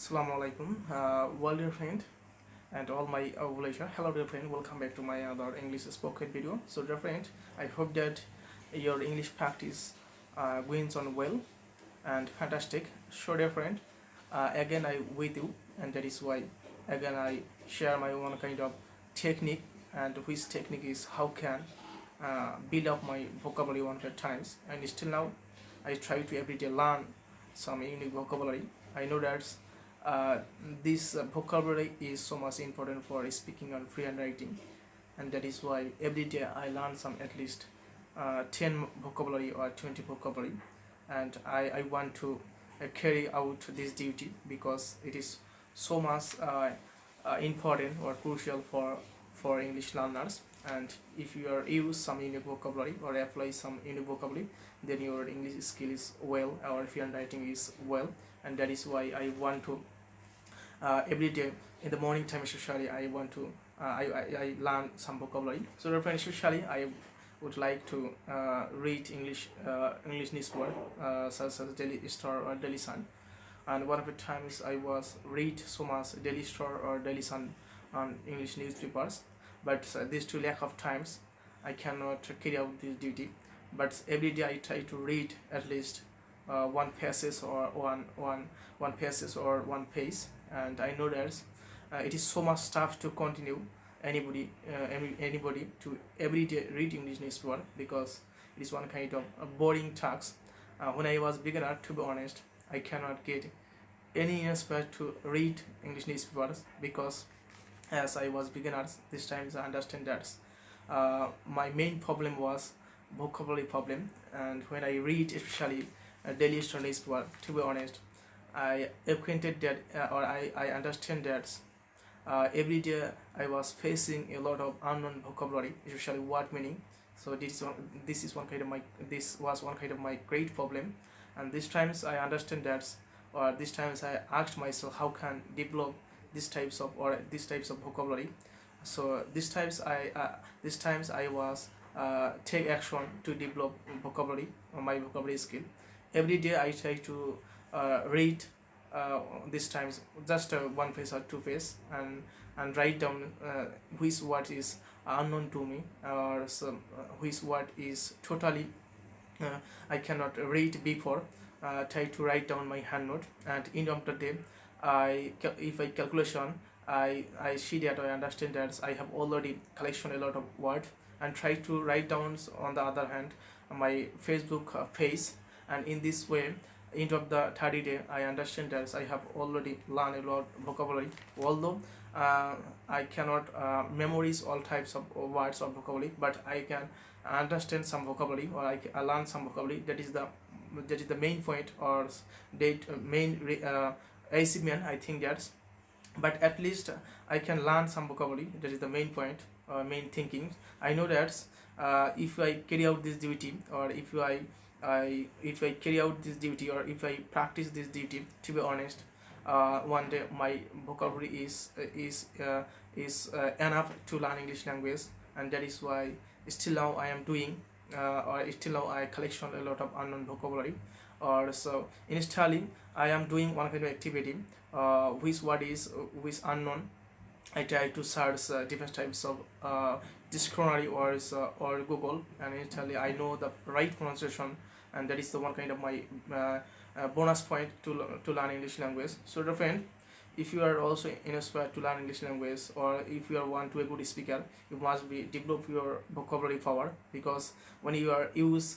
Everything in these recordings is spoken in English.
Assalamu alaikum, well dear friend and all my pleasure. Hello dear friend, welcome back to my other English spoken video. So dear friend, I hope that your English practice goes on well and fantastic. So dear friend, again I with you, and that is why again I share my own kind of technique, and which technique is how can build up my vocabulary 100 times, and still now I try to everyday learn some unique vocabulary. I know that uh, this vocabulary is so much important for speaking and free handwriting, and that is why every day I learn some at least 10 vocabulary or 20 vocabulary, and I want to carry out this duty because it is so much important or crucial for English learners. And if you are use some unique vocabulary or apply some unique vocabulary, then your English skill is well, or free handwriting is well. And that is why I want to every day in the morning time especially I want to I learn some vocabulary. So therefore especially I would like to read English newspaper such as Daily Star or Daily Sun, and one of the times I was read so much Daily Star or Daily Sun on English newspapers, but these two lack of times I cannot carry out this duty. But every day I try to read at least one passage or one passage or one page, and I know that it is so much tough to continue anybody to every day read English newspaper, because it is one kind of a boring task. When I was beginner, to be honest, I cannot get any newspaper to read English newspapers, because as I was beginners, this time I understand that my main problem was vocabulary problem. And when I read especially Daily Star newspaper, to be honest, I acquainted that or I understand that every day I was facing a lot of unknown vocabulary, especially word meaning. So this was one kind of my great problem. And these times I understand that, or these times I asked myself how can develop these types of vocabulary. So these times I was take action to develop vocabulary, my vocabulary skill. Every day I try to read these times just one page or two page, and write down which word is unknown to me, or some which word is totally I cannot read before. Try to write down my hand note, and end of the day if I calculation I see that I understand that I have already collection a lot of word, and try to write down on the other hand my Facebook page. And in this way, end of the 30 day I understand that I have already learned a lot vocabulary, although I cannot memorize all types of words or vocabulary, but I can understand some vocabulary, or I learn some vocabulary. That is the main point, or that main achievement I think that's. But at least I can learn some vocabulary. That is the main point, main thinking. I know that if I carry out this duty, or if I carry out this duty, or if I practice this duty, to be honest, one day my vocabulary is enough to learn English language. And that is why still now I am doing or still now I collection a lot of unknown vocabulary. Or so initially I am doing one kind of activity which unknown. I try to search different types of dictionary or Google, and initially I know the right pronunciation, and that is the one kind of my bonus point to learn English language. So the friend, if you are also inspired to learn English language, or if you are want to a good speaker, you must be develop your vocabulary power, because when you are use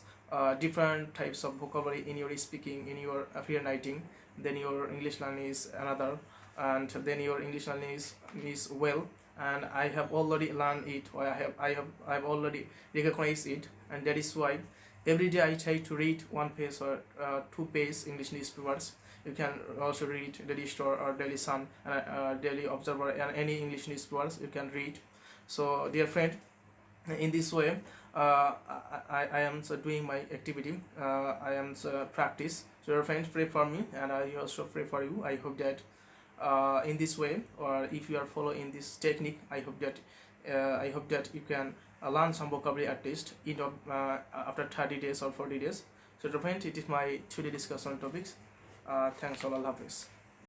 different types of vocabulary in your speaking, in your free writing, then your English learning is another, and then your English learning is well. And I have already learned it, or I have already recognized it. And that is why every day I try to read one page or two page English newspapers. You can also read Daily Star or Daily Sun, Daily Observer, and any English newspapers you can read. So dear friend, in this way I am doing my activity, I am practice. So your friends pray for me, and I also pray for you. I hope that in this way, or if you are following this technique, I hope that you can learn some vocabulary at least after 30 days or 40 days. So to friend, it is my today discussion topics. Thanks all, Allah Hafiz.